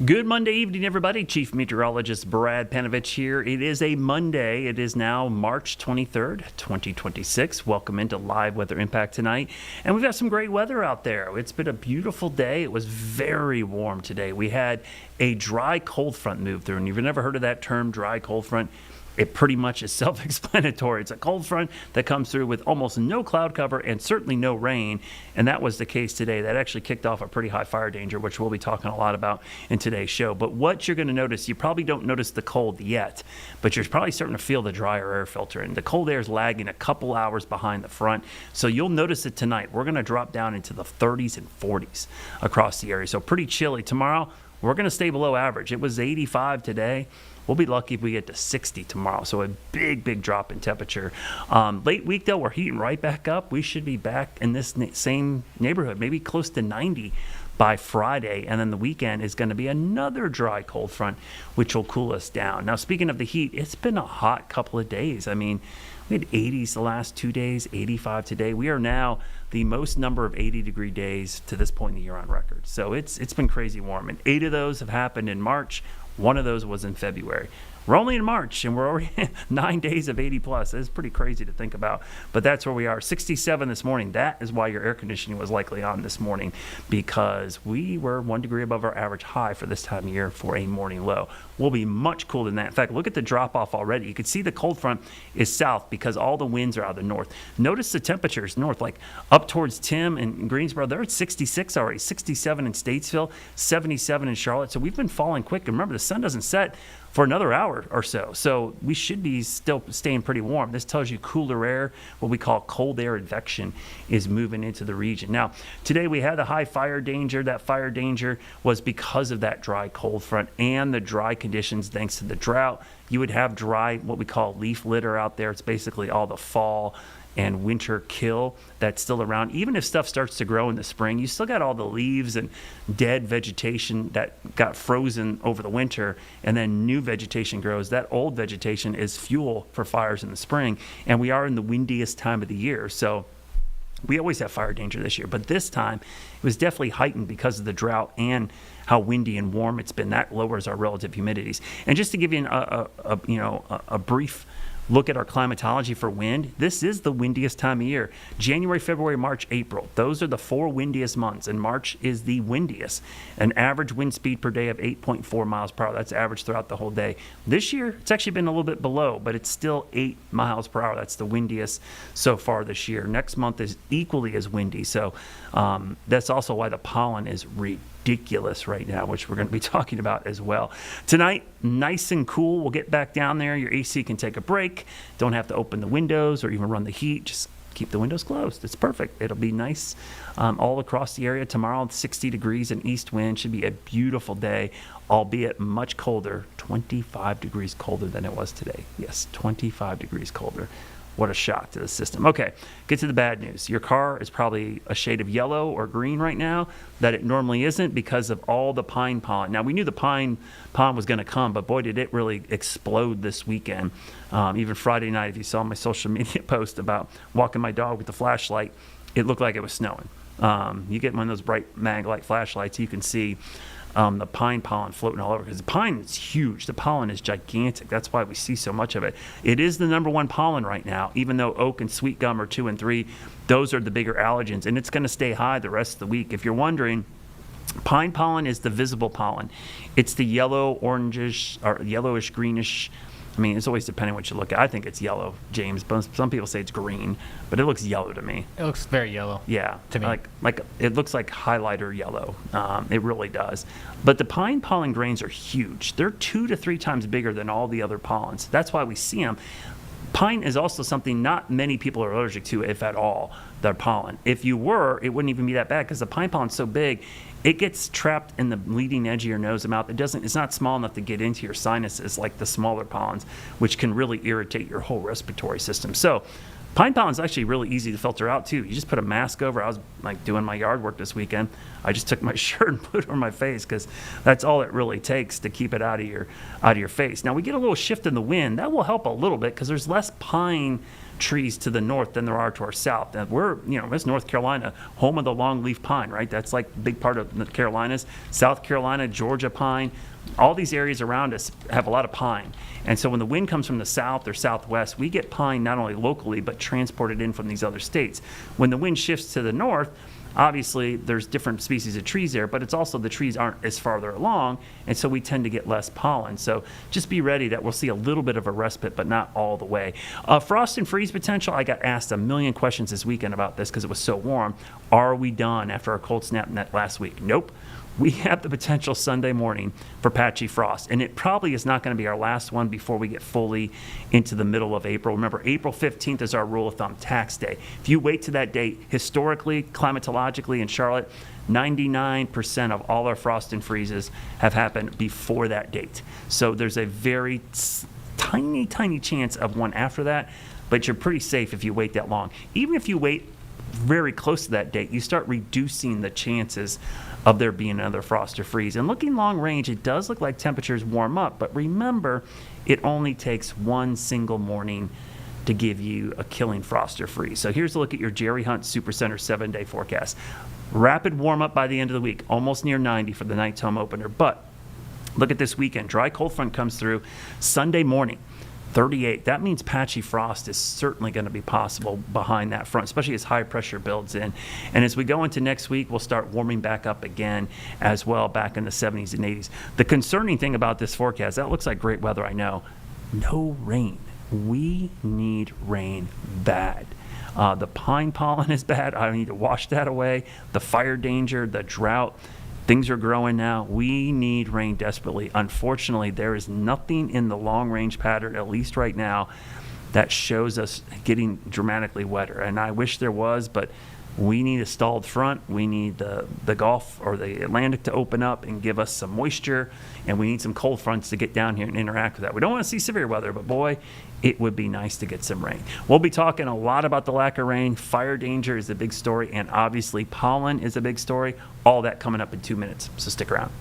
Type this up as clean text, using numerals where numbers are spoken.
Good Monday evening, everybody. Chief Meteorologist Brad Panovich here. It is a Monday. It is now March 23rd, 2026. Welcome into Live Weather Impact tonight. And we've got some great weather out there. It's been a beautiful day. It was very warm today. We had a dry cold front move through. And you've never heard of that term, dry cold front? It pretty much is self-explanatory. It's a cold front that comes through with almost no cloud cover and certainly no rain, and that was the case today. That actually kicked off a pretty high fire danger, which we'll be talking a lot about in today's show. But what you're going to notice, you probably don't notice the cold yet, but you're probably starting to feel the drier air filter, and the cold air is lagging a couple hours behind the front, so you'll notice it tonight. We're going to drop down into the 30s and 40s across the area, so pretty chilly. Tomorrow, we're going to stay below average. It was 85 today. We'll be lucky if we get to 60 tomorrow, so a big drop in temperature. Late week, though, we're heating right back up. We should be back in this same neighborhood, maybe close to 90 by Friday, and then the weekend is going to be another dry cold front, which will cool us down. Now, speaking of the heat, it's been a hot couple of days. I mean, we had 80s the last 2 days, 85 today. We are now the most number of 80-degree days to this point in the year on record. So it's been crazy warm, and 8 of those have happened in March. One of those was in February. We're only in March, and we're already 9 days of 80 plus. It's pretty crazy to think about, but that's where we are. 67 this morning. That is why your air conditioning was likely on this morning, because we were 1 degree above our average high for this time of year for a morning low. We'll be much cooler than that. In fact, look at the drop off already. You can see the cold front is south because all the winds are out of the north. Notice the temperatures north, like up towards Tim and Greensboro, they're at 66 already, 67 in Statesville, 77 in Charlotte. So we've been falling quick. And remember, the sun doesn't set for another hour or so. So we should be still staying pretty warm. This tells you cooler air, what we call cold air advection, is moving into the region. Now, today we had a high fire danger. That fire danger was because of that dry cold front and the dry conditions thanks to the drought. You would have dry, what we call leaf litter out there. It's basically all the fall and winter kill that's still around. Even if stuff starts to grow in the spring, you still got all the leaves and dead vegetation that got frozen over the winter, and then new vegetation grows. That old vegetation is fuel for fires in the spring, and we are in the windiest time of the year. So we always have fire danger this year, but this time it was definitely heightened because of the drought and how windy and warm it's been. That lowers our relative humidities. And just to give you a brief look at our climatology for wind, this is the windiest time of year. January, February, March, April. Those are the 4 windiest months, and March is the windiest. An average wind speed per day of 8.4 miles per hour. That's average throughout the whole day. This year, it's actually been a little bit below, but it's still 8 miles per hour. That's the windiest so far this year. Next month is equally as windy, so that's also why the pollen is ridiculous right now, which we're going to be talking about as well. Tonight, nice and cool. We'll get back down there. Your AC can take a break. Don't have to open the windows or even run the heat. Just keep the windows closed. It's perfect. It'll be nice all across the area. Tomorrow, 60 degrees and east wind. Should be a beautiful day, albeit much colder. 25 degrees colder than it was today. Yes, 25 degrees colder. What a shock to the system. Okay, get to the bad news. Your car is probably a shade of yellow or green right now that it normally isn't because of all the pine pollen. Now, we knew the pine pollen was going to come, but boy, did it really explode this weekend. Even Friday night, if you saw my social media post about walking my dog with the flashlight, it looked like it was snowing. You get one of those bright mag light flashlights, you can see the pine pollen floating all over, because the pine is huge. The pollen is gigantic. That's why we see so much of it. It is the number 1 pollen right now, even though oak and sweet gum are 2 and 3. Those are the bigger allergens, and it's going to stay high the rest of the week. If you're wondering, pine pollen is the visible pollen. It's the yellow, orangish, or yellowish, greenish. I mean, it's always depending what you look at. I think it's yellow, James, but some people say it's green, but it looks yellow to me. It looks very yellow. Yeah, to me. Like it looks like highlighter yellow. It really does. But the pine pollen grains are huge. They're 2 to 3 times bigger than all the other pollens. That's why we see them. Pine is also something not many people are allergic to, if at all, their pollen. If you were, it wouldn't even be that bad because the pine pollen's so big, it gets trapped in the leading edge of your nose and mouth. It's not small enough to get into your sinuses like the smaller pollens, which can really irritate your whole respiratory system. So pine pollen is actually really easy to filter out too. You just put a mask over. I was doing my yard work this weekend. I just took my shirt and put it on my face because that's all it really takes to keep it out of your face. Now we get a little shift in the wind. That will help a little bit because there's less pine trees to the north than there are to our south. And we're, it's North Carolina, home of the longleaf pine, right? That's like a big part of the Carolinas. South Carolina, Georgia pine. All these areas around us have a lot of pine. And so when the wind comes from the south or southwest, we get pine not only locally, but transported in from these other states. When the wind shifts to the north, obviously there's different species of trees there, but it's also the trees aren't as farther along, and so we tend to get less pollen. So just be ready that we'll see a little bit of a respite, but not all the way. Frost and freeze potential, I got asked a million questions this weekend about this because it was so warm. Are we done after our cold snap net last week? Nope. We have the potential Sunday morning for patchy frost, and it probably is not going to be our last one before we get fully into the middle of April. Remember, April 15th is our rule of thumb, tax day. If you wait to that date, historically, climatologically in Charlotte, 99% of all our frost and freezes have happened before that date. So there's a very tiny, tiny chance of one after that, but you're pretty safe if you wait that long. Even if you wait very close to that date, you start reducing the chances of there being another frost or freeze. And looking long range, it does look like temperatures warm up, but remember, it only takes one single morning to give you a killing frost or freeze. So here's a look at your Jerry Hunt Supercenter 7-day forecast. Rapid warm up by the end of the week, almost near 90 for the night's home opener. But look at this weekend. Dry cold front comes through Sunday morning. 38. That means patchy frost is certainly going to be possible behind that front, especially as high pressure builds in. And as we go into next week, we'll start warming back up again as well, back in the 70s and 80s. The concerning thing about this forecast, that looks like great weather, I know. No rain. We need rain bad. The pine pollen is bad. I need to wash that away. The fire danger, the drought. Things are growing now. We need rain desperately. Unfortunately, there is nothing in the long-range pattern, at least right now, that shows us getting dramatically wetter. And I wish there was, but we need a stalled front. We need the Gulf or the Atlantic to open up and give us some moisture, and we need some cold fronts to get down here and interact with that. We don't want to see severe weather, but boy, it would be nice to get some rain. We'll be talking a lot about the lack of rain. Fire danger is a big story, and obviously pollen is a big story. All that coming up in 2 minutes, so stick around.